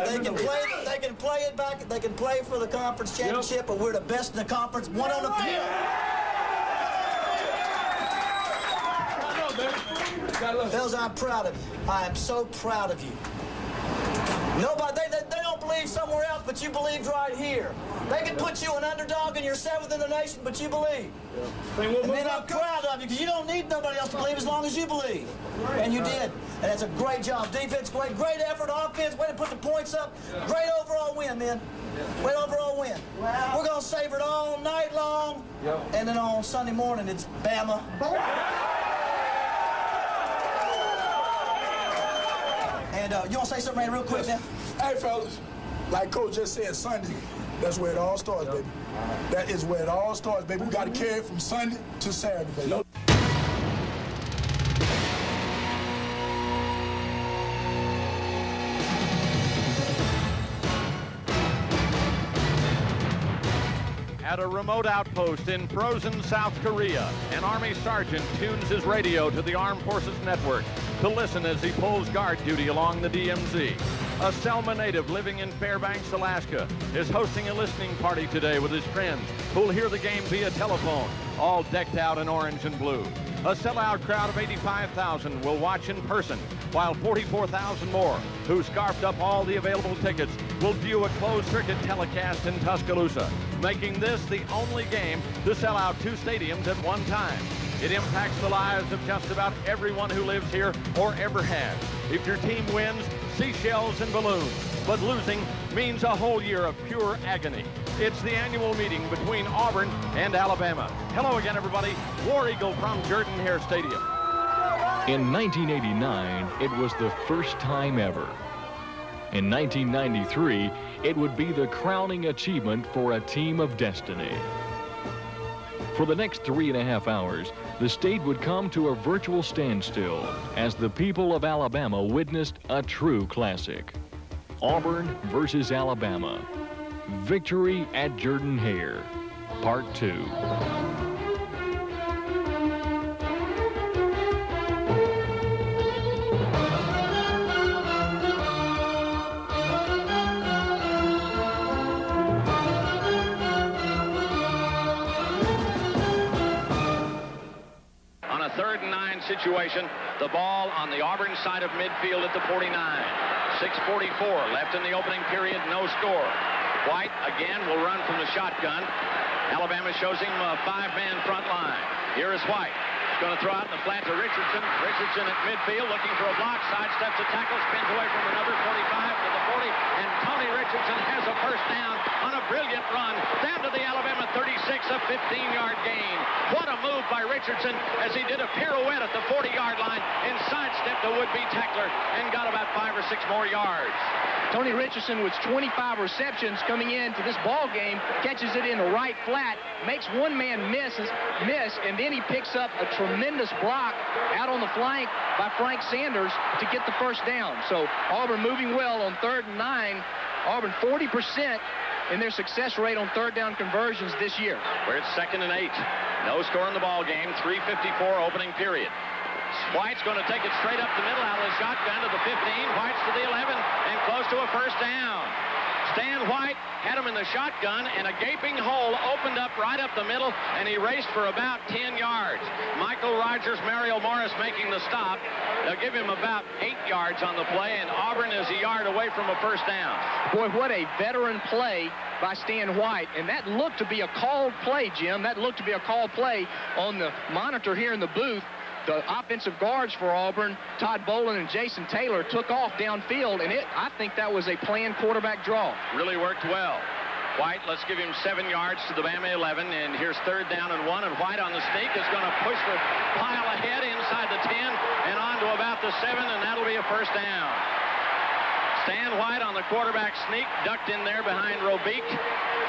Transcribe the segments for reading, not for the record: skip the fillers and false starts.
They can play it back. They can play for the conference championship, but we're the best in the conference. One on the field. Fellas, I'm proud of you. I am so proud of you. Nobody, they don't believe somewhere else, but you believed right here. They can put you an underdog and you're 7th in the nation, but you believe. And then I'm proud of you because you don't need nobody else to believe as long as you believe. And you did. And that's a great job. Defense, great effort. Offense, way to put the points up. Great overall win, man. Great overall win. We're going to savor it all night long. And then on Sunday morning, it's Bama. And you want to say something real quick now? Hey, fellas, like Coach just said, Sunday, that's where it all starts, baby. That is where it all starts, baby. We got to carry it from Sunday to Saturday, baby. At a remote outpost in frozen South Korea, an Army sergeant tunes his radio to the Armed Forces Network to listen as he pulls guard duty along the DMZ. A Selma native living in Fairbanks, Alaska, is hosting a listening party today with his friends who'll hear the game via telephone, all decked out in orange and blue. A sellout crowd of 85,000 will watch in person, while 44,000 more, who scarfed up all the available tickets, will view a closed-circuit telecast in Tuscaloosa, making this the only game to sell out 2 stadiums at one time. It impacts the lives of just about everyone who lives here or ever has. If your team wins, seashells and balloons. But losing means a whole year of pure agony. It's the annual meeting between Auburn and Alabama. Hello again, everybody. War Eagle from Jordan-Hare Stadium. In 1989, it was the first time ever. In 1993, it would be the crowning achievement for a team of destiny. For the next 3.5 hours, the state would come to a virtual standstill as the people of Alabama witnessed a true classic. Auburn versus Alabama. Victory at Jordan-Hare, Part 2. On a 3rd and 9 situation, the ball on the Auburn side of midfield at the 49. 6:44 left in the opening period, no score. White again will run from the shotgun. Alabama shows him a 5-man front line. Here is White. He's going to throw out in the flat to Richardson. Richardson at midfield looking for a block. Sidesteps a tackle, spins away from another 45 to the 40. And Tony Richardson has a first down on a brilliant run down to the Alabama 36, a 15-yard gain. What a move by Richardson as he did a pirouette at the 40-yard line and sidestepped the would-be tackler and got about 5 or 6 more yards. Tony Richardson with 25 receptions coming into this ball game, catches it in the right flat, makes one man miss, and then he picks up a tremendous block out on the flank by Frank Sanders to get the first down. So Auburn moving well on 3rd and 9. Auburn 40% in their success rate on 3rd down conversions this year. We're at 2nd and 8. No score in the ball game. 3:54 opening period. White's going to take it straight up the middle out of the shotgun to the 15. White's to the 11 and close to a first down. Stan White had him in the shotgun, and a gaping hole opened up right up the middle, and he raced for about 10 yards. Michael Rogers, Mario Morris making the stop. They'll give him about 8 yards on the play, and Auburn is a yard away from a first down. Boy, what a veteran play by Stan White, and that looked to be a called play, Jim. That looked to be a called play on the monitor here in the booth. The offensive guards for Auburn, Todd Boland and Jason Taylor, took off downfield, and I think that was a planned quarterback draw. Really worked well. White, let's give him 7 yards to the Bama 11, and here's 3rd down and 1, and White on the sneak is going to push the pile ahead inside the 10 and on to about the 7, and that'll be a first down. Stan White on the quarterback sneak, ducked in there behind Robique,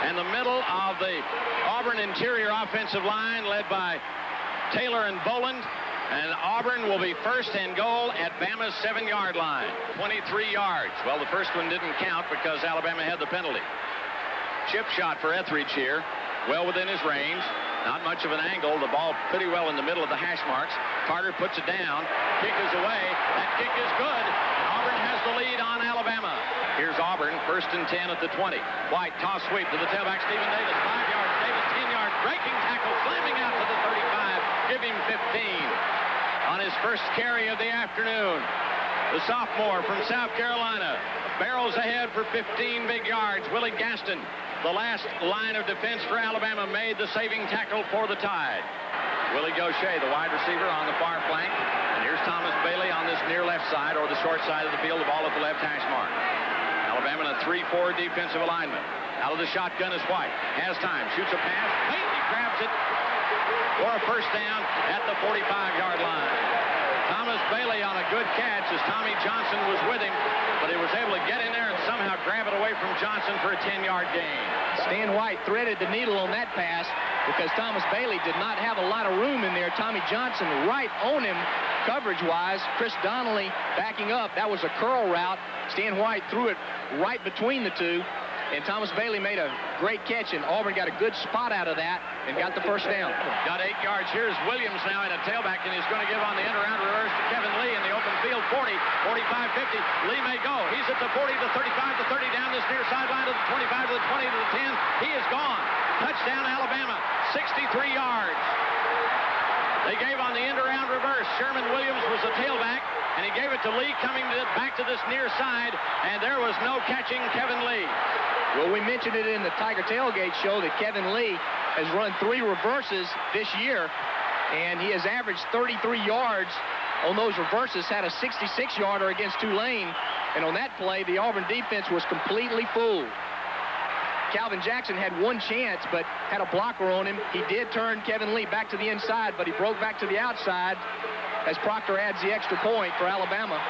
and the middle of the Auburn interior offensive line led by Taylor and Boland. And Auburn will be 1st and goal at Bama's 7-yard line. 23 yards. Well, the first one didn't count because Alabama had the penalty. Chip shot for Etheridge here. Well within his range. Not much of an angle. The ball pretty well in the middle of the hash marks. Carter puts it down. Kick is away. That kick is good. Auburn has the lead on Alabama. Here's Auburn, 1st and 10 at the 20. White, toss sweep to the tailback, Stephen Davis, 5 yards. Davis, 10 yards, breaking tackle, slamming out to the 35. Give him 15 on his first carry of the afternoon. The sophomore from South Carolina barrels ahead for 15 big yards. Willie Gaston, the last line of defense for Alabama, made the saving tackle for the Tide. Willie Gaucher, the wide receiver, on the far flank. And here's Thomas Bailey on this near left side, or the short side of the field, the ball at the left hash mark. Alabama in a 3-4 defensive alignment. Out of the shotgun is White. Has time, shoots a pass. Bailey grabs it for a first down at the 45-yard line. Thomas Bailey on a good catch as Tommy Johnson was with him, but he was able to get in there and somehow grab it away from Johnson for a 10-yard gain. Stan White threaded the needle on that pass because Thomas Bailey did not have a lot of room in there. Tommy Johnson right on him coverage-wise. Chris Donnelly backing up. That was a curl route. Stan White threw it right between the two, and Thomas Bailey made a great catch, and Auburn got a good spot out of that and got the first down. Got 8 yards. Here's Williams now in a tailback, and he's going to give on the end-around reverse to Kevin Lee in the open field. 40, 45, 50. Lee may go. He's at the 40, the 35, the 30, down this near sideline to the 25, to the 20, to the 10. He is gone. Touchdown, Alabama. 63 yards. They gave on the end-around reverse. Sherman Williams was the tailback, and he gave it to Lee coming back to this near side, and there was no catching Kevin Lee. Well, we mentioned it in the Tiger Tailgate show that Kevin Lee has run 3 reverses this year, and he has averaged 33 yards on those reverses, had a 66-yarder against Tulane, and on that play, the Auburn defense was completely fooled. Calvin Jackson had one chance, but had a blocker on him. He did turn Kevin Lee back to the inside, but he broke back to the outside as Proctor adds the extra point for Alabama.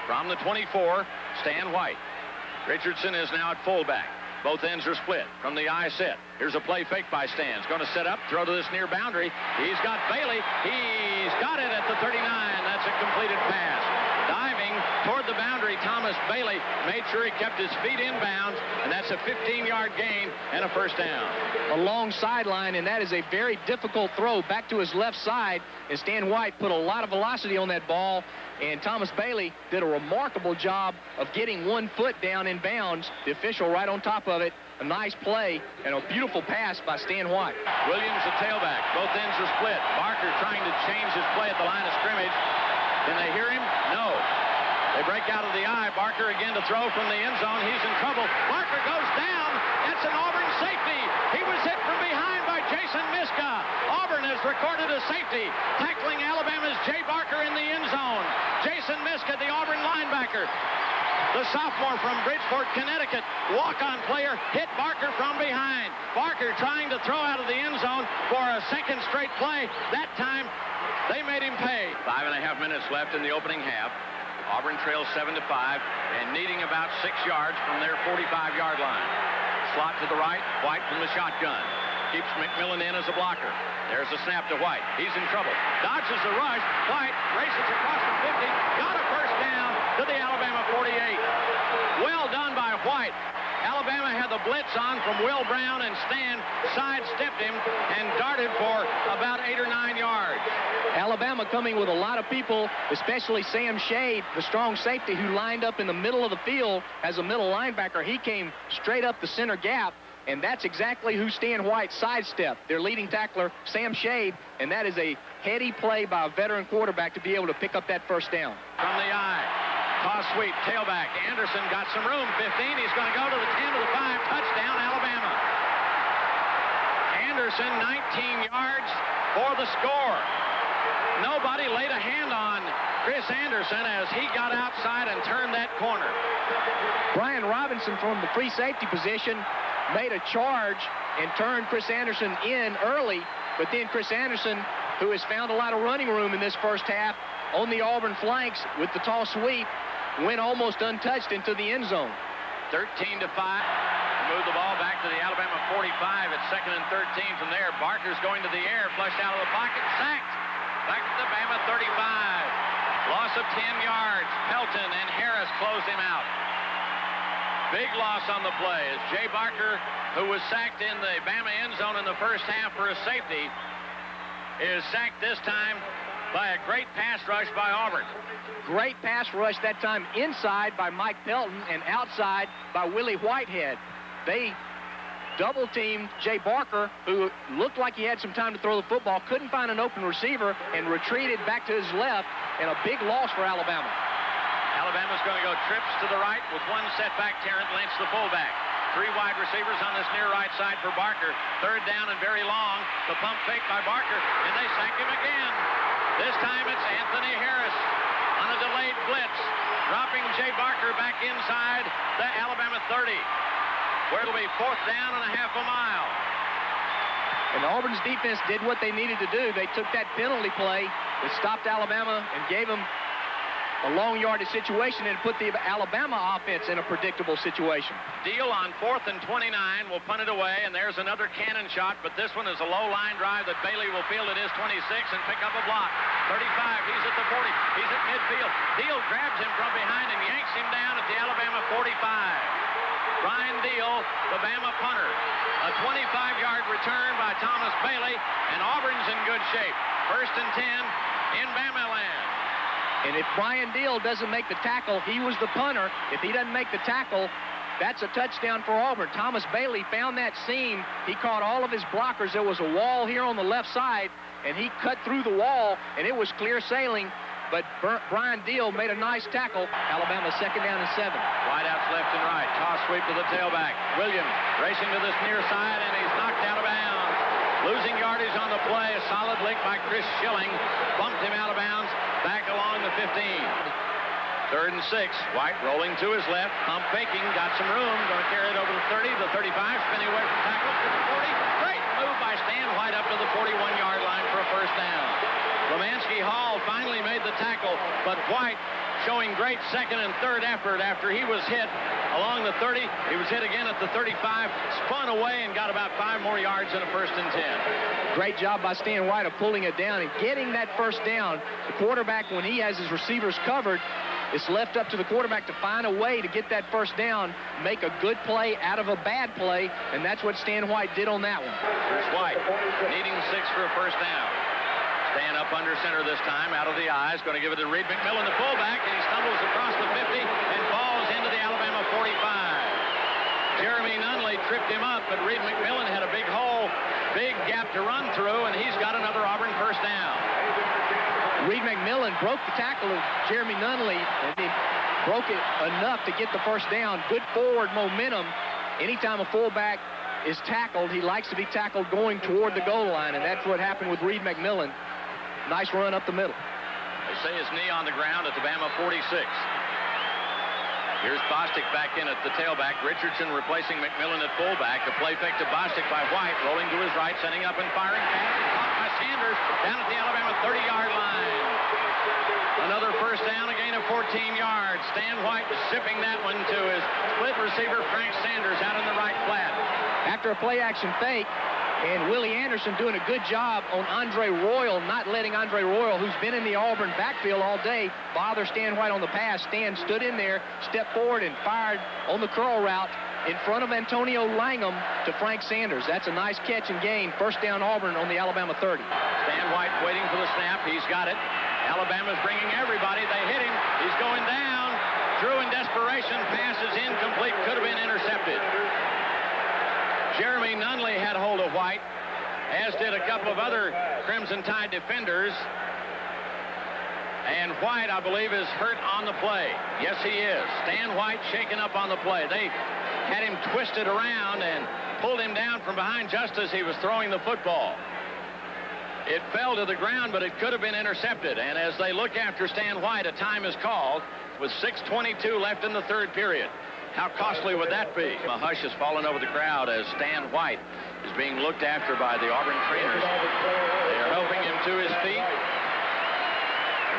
From the 24, Stan White. Richardson is now at fullback. Both ends are split from the I set. Here's a play fake by Stan. He's going to set up, throw to this near boundary. He's got Bailey. He's got it at the 39. That's a completed pass. Diving toward the boundary, Thomas Bailey made sure he kept his feet in bounds, and that's a 15-yard gain and a first down. A long sideline, and that is a very difficult throw back to his left side, and Stan White put a lot of velocity on that ball, and Thomas Bailey did a remarkable job of getting 1 foot down in bounds. The official right on top of it. A nice play and a beautiful pass by Stan White. Williams, the tailback. Both ends are split. Barker trying to change his play at the line of scrimmage. Can they hear him? No. They break out of the eye. Barker again to throw from the end zone. He's in trouble. Barker goes down. That's an Auburn safety. He was hit from behind by Jason Miska. Auburn has recorded a safety, tackling Alabama's Jay Barker in the end zone. Jason Miska, the Auburn linebacker. The sophomore from Bridgeport, Connecticut, walk-on player, hit Barker from behind. Barker trying to throw out of the end zone for a second straight play. That time, they made him pay. 5.5 minutes left in the opening half. Auburn trails 7-5 and needing about 6 yards from their 45-yard line. Slot to the right, White from the shotgun. Keeps McMillan in as a blocker. There's a snap to White. He's in trouble. Dodges the rush. White races across the 50. Got a first down to the Alabama 48. Well done by White. Alabama had the blitz on from Will Brown, and Stan sidestepped him and darted for about 8 or 9 yards. Alabama coming with a lot of people, especially Sam Shade, the strong safety who lined up in the middle of the field as a middle linebacker. He came straight up the center gap, and that's exactly who Stan White sidestepped. Their leading tackler, Sam Shade, and that is a heady play by a veteran quarterback to be able to pick up that first down. From the eye, toss sweep, tailback. Anderson got some room, 15. He's going to go to the 10 to the 5. Touchdown, Alabama. Anderson, 19 yards for the score. Nobody laid a hand on Chris Anderson as he got outside and turned that corner. Brian Robinson from the free safety position made a charge and turned Chris Anderson in early, but then Chris Anderson, who has found a lot of running room in this first half, on the Auburn flanks with the tall sweep, went almost untouched into the end zone. 13-5. Move the ball back to the Alabama 45 at 2nd and 13 from there. Barker's going to the air, flushed out of the pocket, sacked. Back to the Bama 35. Loss of 10 yards. Pelton and Harris closed him out. Big loss on the play as Jay Barker, who was sacked in the Bama end zone in the first half for a safety, is sacked this time by a great pass rush by Auburn. Great pass rush that time inside by Mike Pelton and outside by Willie Whitehead. They double-teamed Jay Barker, who looked like he had some time to throw the football, couldn't find an open receiver, and retreated back to his left, and a big loss for Alabama. Alabama's going to go trips to the right with one setback. Terrence Lynch, the fullback. 3 wide receivers on this near right side for Barker. 3rd down and very long. The pump fake by Barker, and they sack him again. This time it's Anthony Harris on a delayed blitz, dropping Jay Barker back inside the Alabama 30, where it'll be 4th down and a half a mile. And Auburn's defense did what they needed to do. They took that penalty play that stopped Alabama and gave them a long yardage situation and put the Alabama offense in a predictable situation. Deal on 4th and 29 will punt it away, and there's another cannon shot, but this one is a low line drive that Bailey will field at his 26 and pick up a block. 35, he's at the 40, he's at midfield. Deal grabs him from behind and yanks him down at the Alabama 45. Brian Deal, the Bama punter. A 25-yard return by Thomas Bailey, and Auburn's in good shape. 1st and 10 in Bama land. And if Brian Deal doesn't make the tackle, he was the punter. If he doesn't make the tackle, that's a touchdown for Auburn. Thomas Bailey found that seam. He caught all of his blockers. There was a wall here on the left side, and he cut through the wall, and it was clear sailing. But Brian Deal made a nice tackle. Alabama 2nd down and 7. Wideouts left and right. Toss sweep to the tailback. Williams racing to this near side, and he's knocked out of bounds. Losing yardage on the play. A solid lick by Chris Schilling. Bumped him out of bounds. Back along the 15. 3rd and 6. White rolling to his left. Pump faking. Got some room. Going to carry it over the 30, the 35. Spinning away from tackle to the 40. Great move by Stan White up to the 41-yard line for a 1st down. Romansky Hall finally made the tackle, but White showing great 2nd and 3rd effort after he was hit along the 30. He was hit again at the 35, spun away and got about 5 more yards in a 1st and 10. Great job by Stan White of pulling it down and getting that 1st down. The quarterback, when he has his receivers covered, it's left up to the quarterback to find a way to get that 1st down, make a good play out of a bad play, and that's what Stan White did on that one. Here's White, needing 6 for a 1st down. Stand up under center this time, out of the eyes. Going to give it to Reed McMillan, the fullback, and he stumbles across the 50 and falls into the Alabama 45. Jeremy Nunley tripped him up, but Reed McMillan had a big hole, big gap to run through, and he's got another Auburn 1st down. Reed McMillan broke the tackle of Jeremy Nunley, and he broke it enough to get the 1st down. Good forward momentum. Anytime a fullback is tackled, he likes to be tackled going toward the goal line, and that's what happened with Reed McMillan. Nice run up the middle. They say his knee on the ground at the Bama 46. Here's Bostic back in at the tailback. Richardson replacing McMillan at fullback. A play fake to Bostic by White, rolling to his right, setting up and firing pass. Caught by Sanders down at the Alabama 30-yard line. Another 1st down, a gain of 14 yards. Stan White zipping that one to his split receiver, Frank Sanders, out in the right flat. After a play-action fake, and Willie Anderson doing a good job on Andre Royal, not letting Andre Royal, who's been in the Auburn backfield all day, bother Stan White on the pass. Stan stood in there, stepped forward, and fired on the curl route in front of Antonio Langham to Frank Sanders. That's a nice catch and gain. 1st down Auburn on the Alabama 30. Stan White waiting for the snap. He's got it. Alabama's bringing everybody. They hit him. He's going down. Drew in desperation. Pass is incomplete. Could have been intercepted. Jeremy Nunley had hold of White, as did a couple of other Crimson Tide defenders. And White, I believe, is hurt on the play. Yes, he is. Stan White shaken up on the play. They had him twisted around and pulled him down from behind just as he was throwing the football. It fell to the ground, but it could have been intercepted. And as they look after Stan White, a time is called with 6:22 left in the 3rd period. How costly would that be? A hush has fallen over the crowd as Stan White is being looked after by the Auburn trainers. They are helping him to his feet.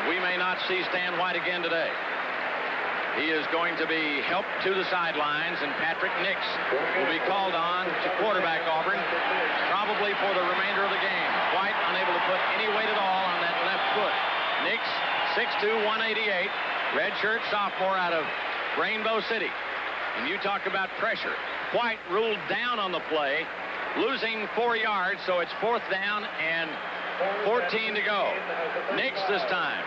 We may not see Stan White again today. He is going to be helped to the sidelines, and Patrick Nix will be called on to quarterback Auburn, probably for the remainder of the game. White unable to put any weight at all on that left foot. Nix, 6'2", 188, redshirt sophomore out of Rainbow City. And you talk about pressure. White ruled down on the play, losing 4 yards, so it's 4th down and 14 to go. Nix this time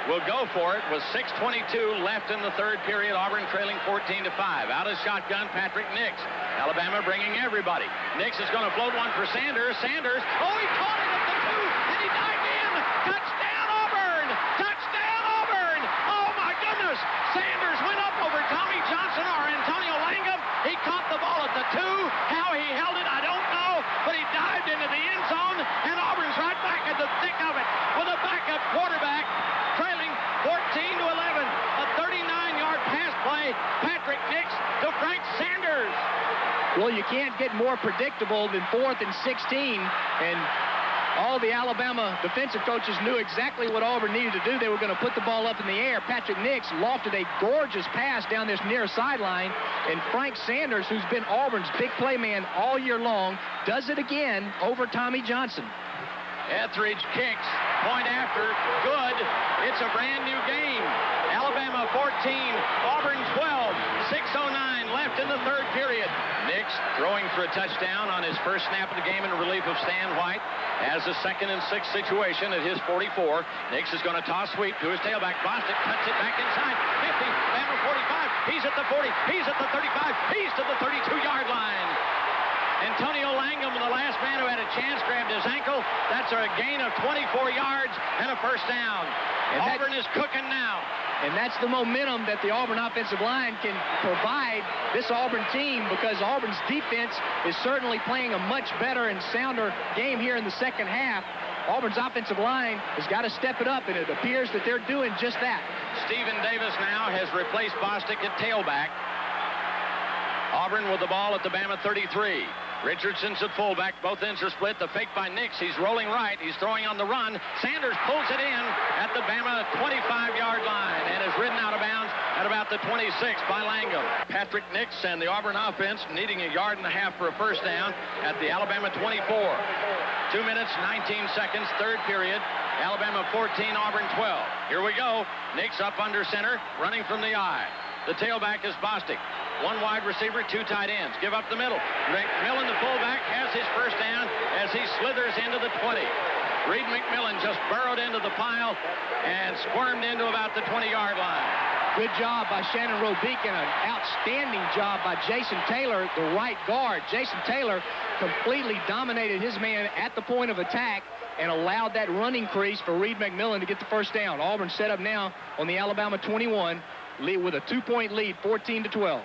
will go for it with 6:22 left in the third period. Auburn trailing 14 to 5. Out of shotgun, Patrick Nix. Alabama bringing everybody. Nix is going to float one for Sanders. Sanders, oh, he caught it at the 2, and he dived in. Touchdown, Auburn! Touchdown, Auburn! Oh, my goodness! Sanders went up over Tommy Johnson or Antonio Langham. He caught the ball at the 2. How he held it, I don't know, but he dived into the end zone, and Auburn's right back in the thick of it with a backup quarterback. Trailing 14 to 11. A 39-yard pass play. Patrick Nix to Frank Sanders. Well, you can't get more predictable than 4th and 16. And all the Alabama defensive coaches knew exactly what Auburn needed to do. They were going to put the ball up in the air. Patrick Nix lofted a gorgeous pass down this near sideline. And Frank Sanders, who's been Auburn's big play man all year long, does it again over Tommy Johnson. Etheridge kicks. Point after. Good. It's a brand new game. Alabama 14, Auburn 12. 6:09 left in the third period. Nix throwing for a touchdown on his first snap of the game in relief of Stan White. As a 2nd and 6 situation at his 44. Nix is going to toss sweep to his tailback. Bostic cuts it back inside. 50, Bama 45. He's at the 40. He's at the 35. He's to the 32-yard line. Antonio Langham, the last man who had a chance, grabbed his ankle. That's a gain of 24 yards and a first down. And Auburn is cooking now. And that's the momentum that the Auburn offensive line can provide this Auburn team, because Auburn's defense is certainly playing a much better and sounder game here in the second half. Auburn's offensive line has got to step it up, and it appears that they're doing just that. Stephen Davis now has replaced Bostic at tailback. Auburn with the ball at the Bama 33. Richardson's at fullback. Both ends are split. The fake by Nix. He's rolling right. He's throwing on the run. Sanders pulls it in at the Bama 25-yard line and is ridden out of bounds at about the 26 by Langham. Patrick Nix and the Auburn offense needing a yard and a half for a first down at the Alabama 24. 2 minutes, 19 seconds, third period. Alabama 14, Auburn 12. Here we go. Nix up under center, running from the eye. The tailback is Bostic. One wide receiver, 2 tight ends. Give up the middle. McMillan, the fullback, has his first down as he slithers into the 20. Reed McMillan just burrowed into the pile and squirmed into about the 20-yard line. Good job by Shannon Robic and an outstanding job by Jason Taylor, the right guard. Jason Taylor completely dominated his man at the point of attack and allowed that running crease for Reed McMillan to get the first down. Auburn set up now on the Alabama 21 with a 2-point lead, 14 to 12.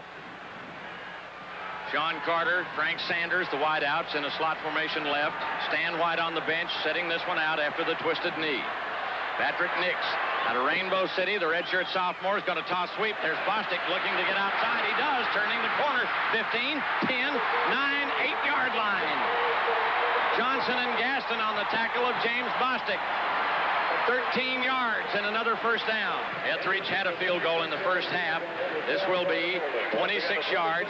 Sean Carter, Frank Sanders, the wideouts in a slot formation left. Stan White on the bench, setting this one out after the twisted knee. Patrick Nix out of Rainbow City, the redshirt sophomore, is going to toss sweep. There's Bostic looking to get outside. He does, turning the corner. 15, 10, 9, 8-yard line. Johnson and Gaston on the tackle of James Bostic. 13 yards and another first down. Etheridge had a field goal in the first half. This will be 26 yards.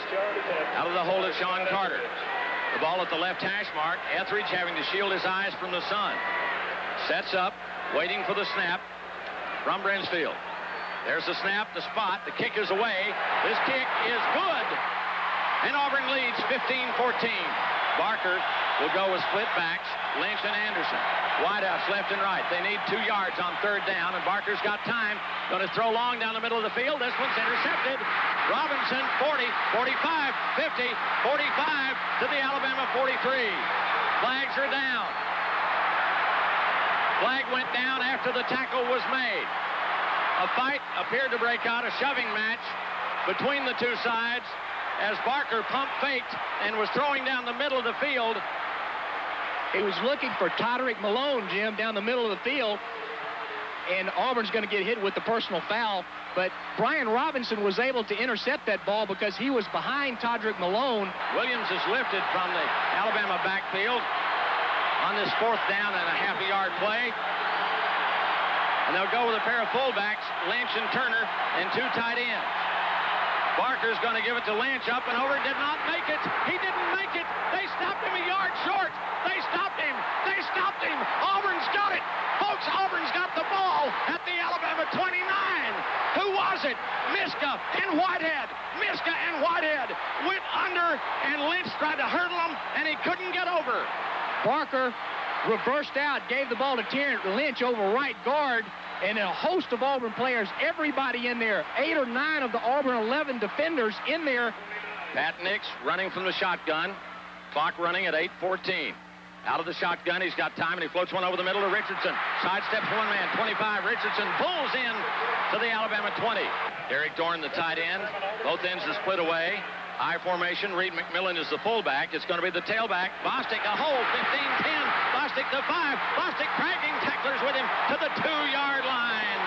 Out of the hole is Sean Carter. The ball at the left hash mark. Etheridge having to shield his eyes from the sun. Sets up, waiting for the snap from Brinsfield. There's the snap, the spot. The kick is away. This kick is good. And Auburn leads 15-14. Barker will go with split backs. Lynch and Anderson. Wideouts left and right. They need 2 yards on third down, and Barker's got time. Going to throw long down the middle of the field. This one's intercepted. Robinson, 40, 45, 50, 45 to the Alabama 43. Flags are down. Flag went down after the tackle was made. A fight appeared to break out, a shoving match between the two sides as Barker pump faked and was throwing down the middle of the field. He was looking for Todrick Malone, Jim, down the middle of the field, and Auburn's going to get hit with the personal foul. But Brian Robinson was able to intercept that ball because he was behind Todrick Malone. Williams is lifted from the Alabama backfield on this 4th down and a half-a-yard play. And they'll go with a pair of fullbacks, Lynch and Turner, and 2 tight ends. Barker's going to give it to Lynch, up and over, did not make it. He didn't make it. They stopped him a yard short. They stopped him. They stopped him. Auburn's got it. Folks, Auburn's got the ball at the Alabama 29. Who was it? Miska and Whitehead. Miska and Whitehead went under, and Lynch tried to hurdle him, and he couldn't get over. Barker reversed out, gave the ball to Terrence Lynch over right guard, and a host of Auburn players, everybody in there, 8 or 9 of the Auburn 11 defenders in there. Pat Nix running from the shotgun. Clock running at 8:14. Out of the shotgun, he's got time, and he floats one over the middle to Richardson. Sidesteps one man, 25. Richardson pulls in to the Alabama 20. Derek Dorn, the tight end. Both ends are split away. I formation. Reed McMillan is the fullback. It's going to be the tailback. Bostic, a hold, 15-10. Bostic to 5. Bostic dragging tacklers with him to the 2-yard line.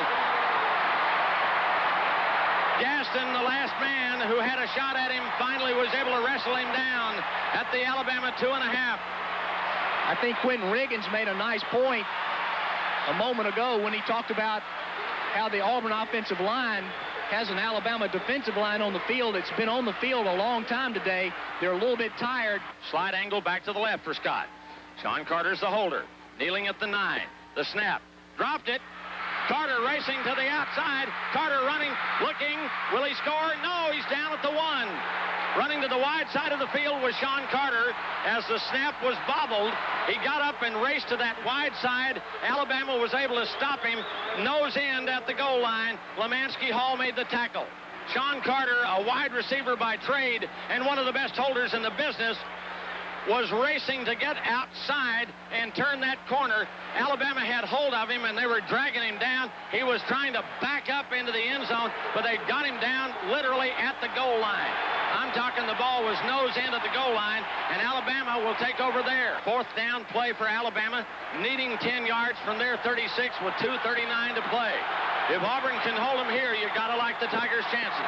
Gaston, the last man who had a shot at him, finally was able to wrestle him down at the Alabama 2.5. I think Quentin Riggins made a nice point a moment ago when he talked about how the Auburn offensive line has an Alabama defensive line on the field. It's been on the field a long time today. They're a little bit tired. Slide angle back to the left for Scott. Sean Carter's the holder. Kneeling at the 9. The snap. Dropped it. Carter racing to the outside. Carter running, looking. Will he score? No, he's down at the 1. Running to the wide side of the field was Sean Carter. As the snap was bobbled, he got up and raced to that wide side. Alabama was able to stop him. Nose end at the goal line. Lemansky Hall made the tackle. Sean Carter, a wide receiver by trade and one of the best holders in the business, was racing to get outside and turn that corner. Alabama had hold of him, and they were dragging him down. He was trying to back up into the end zone, but they got him down literally at the goal line. I'm talking the ball was nose end at the goal line, and Alabama will take over there. 4th down play for Alabama, needing 10 yards from their 36 with 2:39 to play. If Auburn can hold them here, you got to like the Tigers' chances.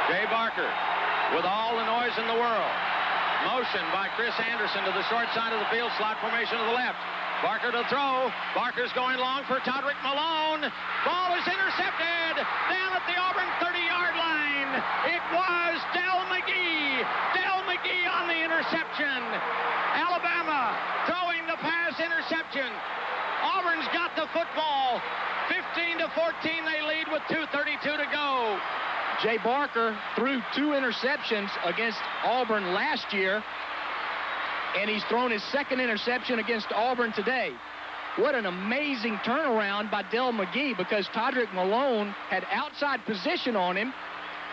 Jay Barker with all the noise in the world. Motion by Chris Anderson to the short side of the field, slot formation to the left. Barker to throw. Barker's going long for Todrick Malone. Ball is intercepted down at the Auburn 30-yard line. It was Del McGee. Del McGee on the interception. Alabama throwing the pass interception. Auburn's got the football. 15-14, they lead with 2:32 to go. Jay Barker threw 2 interceptions against Auburn last year, and he's thrown his 2nd interception against Auburn today. What an amazing turnaround by Del McGee, because Todrick Malone had outside position on him,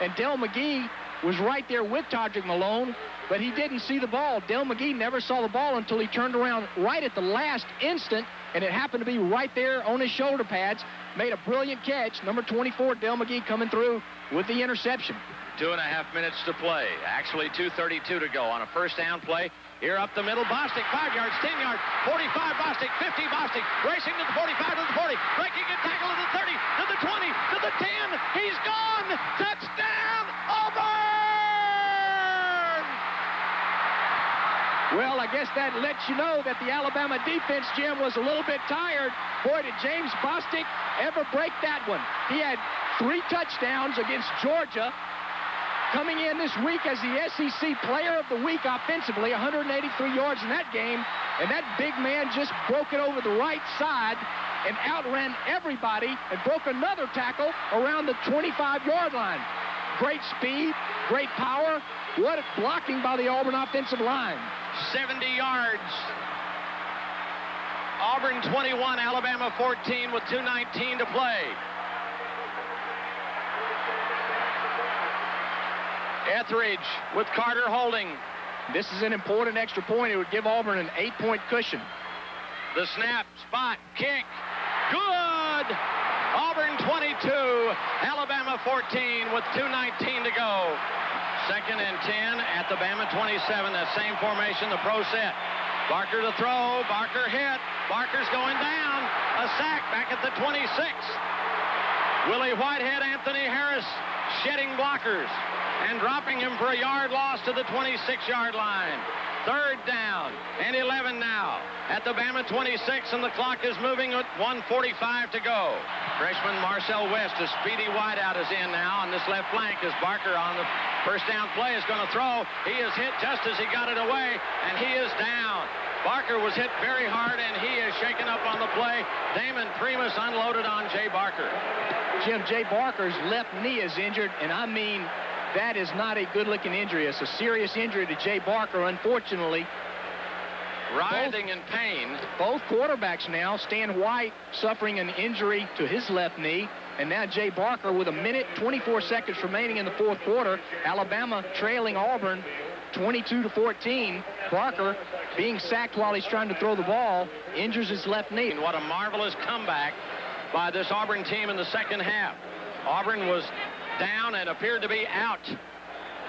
and Del McGee was right there with Todrick Malone, but he didn't see the ball. Del McGee never saw the ball until he turned around right at the last instant, and it happened to be right there on his shoulder pads. Made a brilliant catch. Number 24, Del McGee, coming through with the interception. 2.5 minutes to play. Actually, 2:32 to go on a 1st down play. Here up the middle, Bostic, 5 yards, 10 yards, 45, Bostic, 50, Bostic, racing to the 45, to the 40, breaking a tackle to the 30, to the 20, to the 10. He's gone. Touchdown, Auburn! Well, I guess that lets you know that the Alabama defense, Jim, was a little bit tired. Boy, did James Bostic ever break that one. He had 3 touchdowns against Georgia. Coming in this week as the SEC Player of the Week offensively, 183 yards in that game, and that big man just broke it over the right side and outran everybody and broke another tackle around the 25-yard line. Great speed, great power. What blocking by the Auburn offensive line. 70 yards. Auburn 21, Alabama 14 with 2:19 to play. Etheridge with Carter holding. This is an important extra point. It would give Auburn an 8-point cushion. The snap, spot, kick. Good! Auburn 22, Alabama 14 with 2:19 to go. 2nd and 10 at the Bama 27. That same formation, the pro set. Barker to throw. Barker hit. Barker's going down. A sack back at the 26. Willie Whitehead, Anthony Harris shedding blockers and dropping him for a yard loss to the 26-yard line. 3rd down and 11 now at the Bama 26, and the clock is moving at 1:45 to go. Freshman Marcel West, a speedy wideout, is in now on this left flank as Barker on the 1st down play is going to throw. He is hit just as he got it away, and he is down. Barker was hit very hard, and he is shaken up on the play. Damon Primus unloaded on Jay Barker. Jim, Jay Barker's left knee is injured, and I mean that is not a good-looking injury. It's a serious injury to Jay Barker, unfortunately. Writhing in pain. Both quarterbacks now, Stan White suffering an injury to his left knee, and now Jay Barker with 1:24 seconds remaining in the fourth quarter. Alabama trailing Auburn 22-14. Barker, being sacked while he's trying to throw the ball, injures his left knee. And what a marvelous comeback by this Auburn team in the second half. Auburn was down and appeared to be out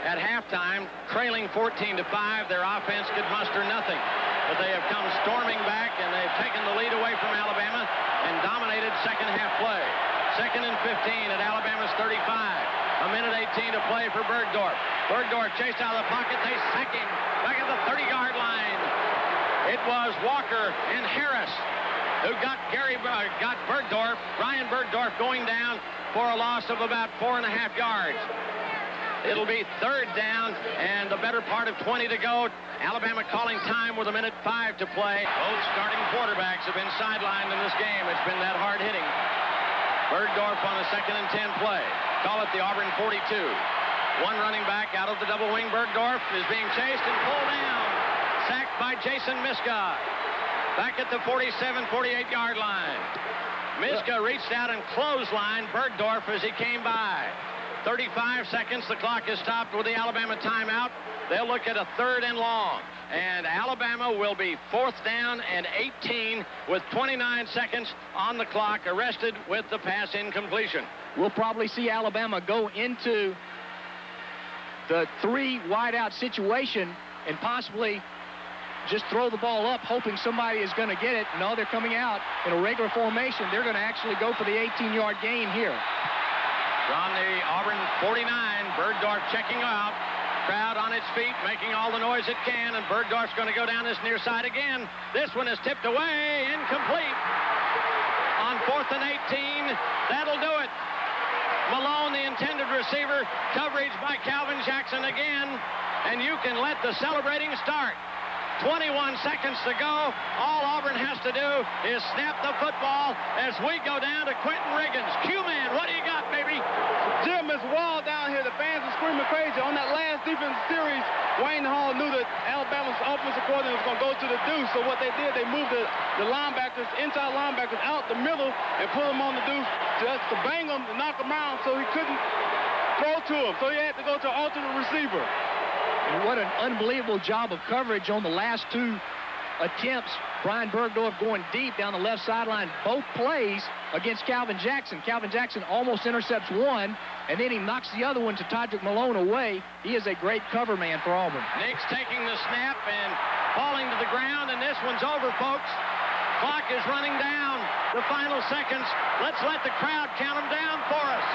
at halftime, trailing 14-5. Their offense could muster nothing. But they have come storming back, and they've taken the lead away from Alabama and dominated second half play. 2nd and 15 at Alabama's 35. 1:18 to play for Bergdorf. Bergdorf chased out of the pocket. They sack him back at the 30-yard line. It was Walker and Harris who got Bergdorf, Ryan Bergdorf, going down for a loss of about 4.5 yards. It'll be 3rd down and the better part of 20 to go. Alabama calling time with 1:05 to play. Both starting quarterbacks have been sidelined in this game. It's been that hard hitting. Bergdorf on a 2nd and 10 play. Call it the Auburn 42. One running back out of the double wing. Bergdorf is being chased and pulled down. Sacked by Jason Miska. Back at the 47-48-yard line. Miska reached out and clotheslined Bergdorf as he came by. 35 seconds. The clock is stopped with the Alabama timeout. They'll look at a 3rd and long. And Alabama will be 4th down and 18 with 29 seconds on the clock, arrested with the pass incompletion. We'll probably see Alabama go into the 3 wide-out situation and possibly just throw the ball up, hoping somebody is going to get it. No, they're coming out in a regular formation. They're going to actually go for the 18-yard gain here. From the Auburn 49, Bergdorf checking out. Crowd on its feet, making all the noise it can, and Bergdorf's going to go down this near side again. This one is tipped away, incomplete. On 4th and 18, that'll do it. Malone, the intended receiver, coverage by Calvin Jackson again, and you can let the celebrating start. 21 seconds to go. All Auburn has to do is snap the football as we go down to Quentin Riggins. Q-Man, what do you got, baby? Jim, it's wild down here. The fans are screaming crazy. On that last defensive series, Wayne Hall knew that Alabama's offensive coordinator was going to go to the deuce. So what they did, they moved the linebackers, inside linebackers, out the middle and put them on the deuce just to bang them, to knock them out, so he couldn't throw to him. So he had to go to an alternate receiver. And what an unbelievable job of coverage on the last 2 attempts. Brian Bergdorf going deep down the left sideline, both plays against Calvin Jackson. Calvin Jackson almost intercepts one, and then he knocks the other one to Todrick Malone away. He is a great cover man for Auburn. Nick's taking the snap and falling to the ground, and this one's over, folks. Clock is running down. The final seconds. Let's let the crowd count them down for us.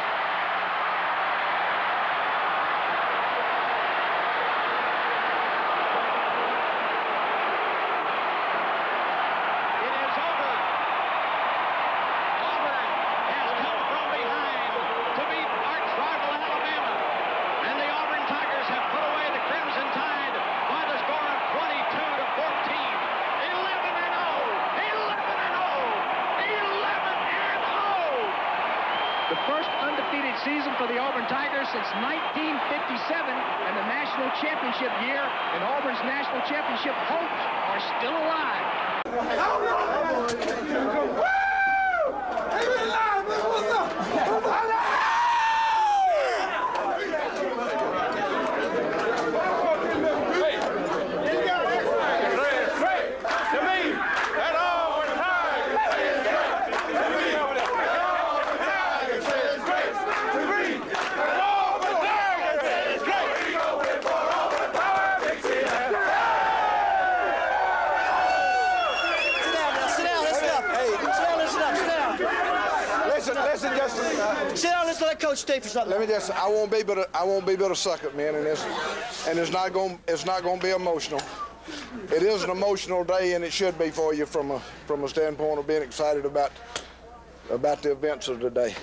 Season for the Auburn Tigers since 1957 and the national championship year, and Auburn's national championship hopes are still alive. Sit down, let's let Coach stay for something. Let me just, I won't be able to suck it, man, and it's not going to be emotional. It is an emotional day, and it should be for you from a standpoint of being excited about the events of the day.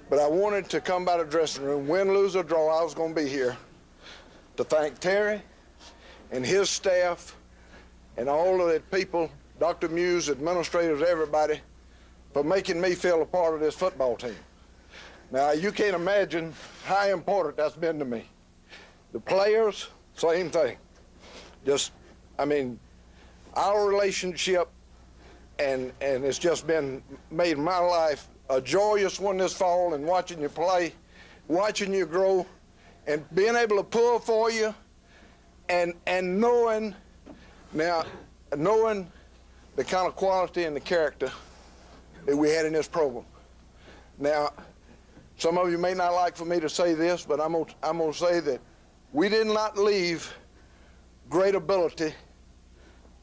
But I wanted to come by the dressing room, win, lose, or draw. I was going to be here to thank Terry and his staff and all of the people, Dr. Muse, administrators, everybody, for making me feel a part of this football team. Now, you can't imagine how important that's been to me. The players, same thing. Just, I mean, our relationship, and it's just been made my life a joyous one this fall, and watching you play, watching you grow, and being able to pull for you, and knowing the kind of quality and the character that we had in this program. Now, some of you may not like for me to say this, but I'm gonna say that we did not leave great ability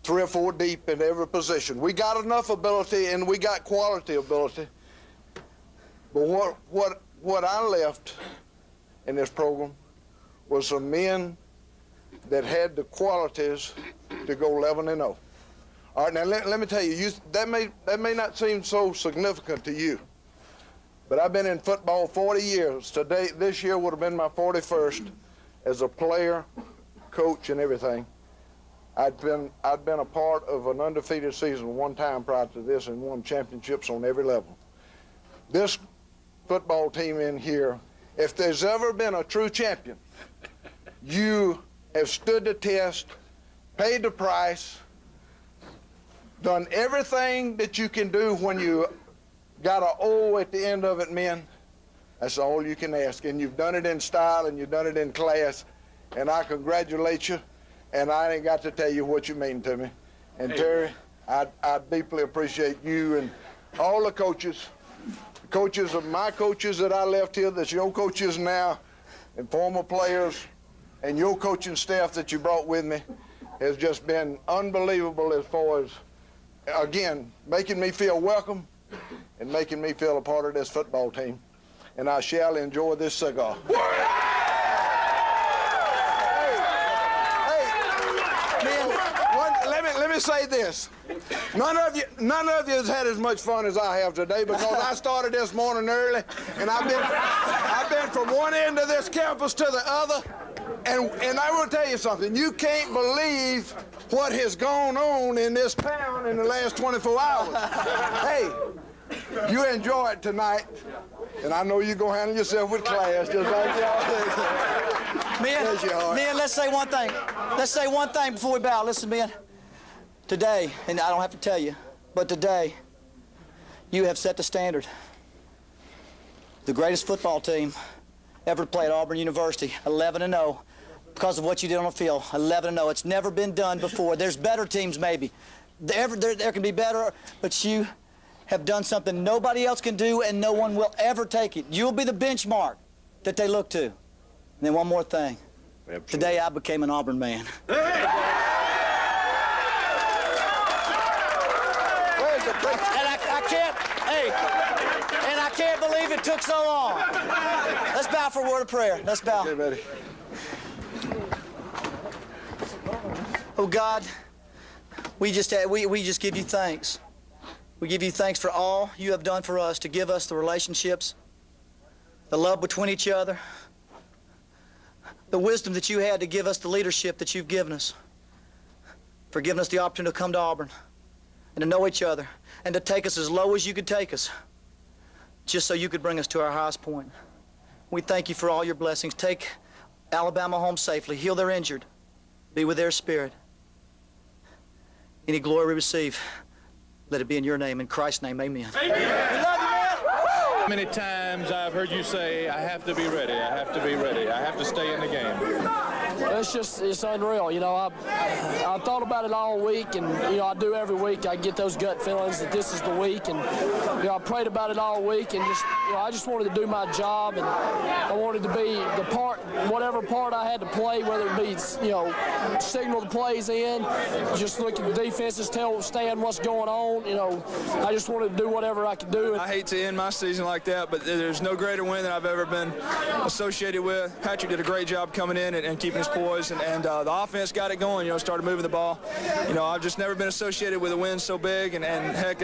3 or 4 deep in every position. We got enough ability and we got quality ability. But what I left in this program was some men that had the qualities to go 11-0. All right, now let me tell you, that may not seem so significant to you, but I've been in football 40 years. Today, this year would have been my 41st as a player, coach, and everything. I'd been a part of an undefeated season one time prior to this and won championships on every level. This football team in here, if there's ever been a true champion, you have stood the test, paid the price, done everything that you can do when you got an O at the end of it, men. That's all you can ask. And you've done it in style and you've done it in class. And I congratulate you. And I ain't got to tell you what you mean to me. And Terry, I deeply appreciate you and all the coaches of my coaches that I left here, that's your coaches now, and former players, and your coaching staff that you brought with me has just been unbelievable as far as, again, making me feel welcome and making me feel a part of this football team. And I shall enjoy this cigar. Let me say this. None of you has had as much fun as I have today, because I started this morning early, and I've been from one end of this campus to the other, and I will tell you something. You can't believe what has gone on in this town in the last 24 hours. Hey, you enjoy it tonight, and I know you're going to handle yourself with class, just like y'all. Men, let's say one thing. Let's say one thing before we bow. Listen, men. Today, and I don't have to tell you, but today, you have set the standard. The greatest football team ever to play at Auburn University, 11-0, because of what you did on the field, 11-0. It's never been done before. There's better teams, maybe. There can be better, but you have done something nobody else can do, and no one will ever take it. You'll be the benchmark that they look to. And then one more thing. Absolutely. Today, I became an Auburn man. And I can't believe it took so long. Let's bow for a word of prayer. Let's bow. Okay, buddy. Oh, God, we just give you thanks. We give you thanks for all you have done for us, to give us the relationships, the love between each other, the wisdom that you had to give us the leadership that you've given us, for giving us the opportunity to come to Auburn and to know each other, and to take us as low as you could take us, just so you could bring us to our highest point. We thank you for all your blessings. Take Alabama home safely. Heal their injured. Be with their spirit. Any glory we receive, let it be in your name. In Christ's name, amen. Amen. We love you, man. Many times I've heard you say, I have to be ready, I have to be ready, I have to stay in the game. It's unreal. You know, I thought about it all week, and, you know, I do every week. I get those gut feelings that this is the week, and, you know, I prayed about it all week, and just, you know, I just wanted to do my job, and I wanted to be the part, whatever part I had to play, whether it be, you know, signal the plays in, just look at the defenses, tell Stan what's going on. You know, I just wanted to do whatever I could do. I hate to end my season like that, but there's no greater win that I've ever been associated with. Patrick did a great job coming in and keeping is poised, and the offense got it going, started moving the ball. I've just never been associated with a win so big, and heck,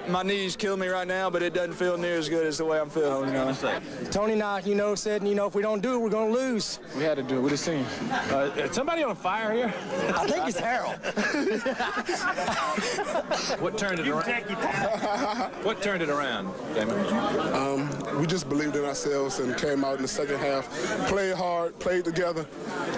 my knees kill me right now, but it doesn't feel near as good as the way I'm feeling, Tony and I, said, if we don't do it, we're going to lose. We had to do it with the team. Is somebody on fire here? I think it's Harold. What turned it around? What turned it around, Damon? We just believed in ourselves and came out in the second half, played hard, played together,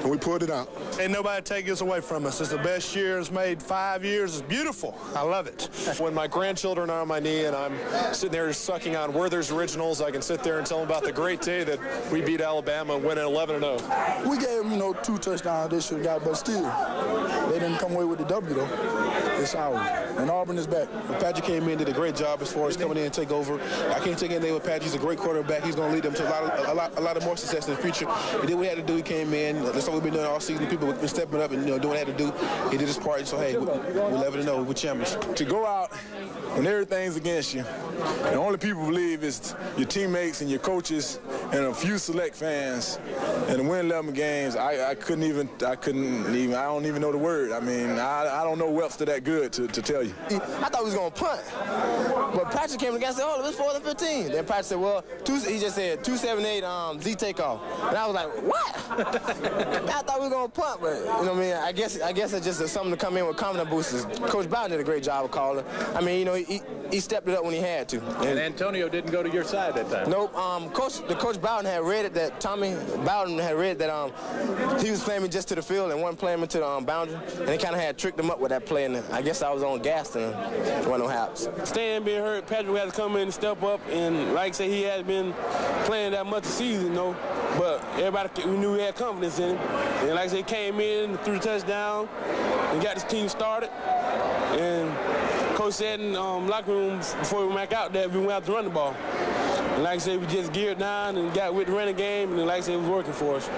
and we pulled it out. Ain't nobody take this away from us. It's the best year it's made 5 years. It's beautiful. I love it. When my grandchildren are on my knee and I'm sitting there sucking on Werther's Originals, I can sit there and tell them about the great day that we beat Alabama and went 11-0. We gave them, 2 touchdowns they should have got, but still, they didn't come away with the W, though. It's ours. And Auburn is back. Patrick came in, did a great job as far as coming in and take over. I can't take anything with Patrick. He's a great quarterback. He's going to lead them to a lot of more success in the future. He did what he had to do. He came in. That's what we've been doing all season. People have been stepping up and doing what they had to do. He did his part. So, hey, we're 11-0. We're champions. To go out when everything's against you, the only people believe is your teammates and your coaches and a few select fans, and to win 11 games, I don't even know the word. I mean, I don't know Webster that good to tell you. I thought we was going to punt. But Patrick came against and said, it was 4th and 15. Then Patrick said, he just said 278 Z takeoff. And I was like, what? I thought we were going to punt, but, I guess it's just something to come in with confidence boosters. Coach Bowden did a great job of calling. I mean, he stepped it up when he had to. And Antonio didn't go to your side that time. Nope. Coach Bowden had read it that Tommy Bowden had read that he was playing me just to the field and wasn't playing me to the boundary. And he kind of had tricked him up with that play. And I guess I was on gas and it wasn't no haps. Stan being hurt, Patrick had to come in and step up. And like I said, he hadn't been playing that much this season, But everybody, we knew we had confidence in him. And like I said, he came in, threw the touchdown, and got his team started. And Coach said in locker room before we went out there, we went out to run the ball. And like I said, we just geared down and got with the running game, and like I said, it was working for us.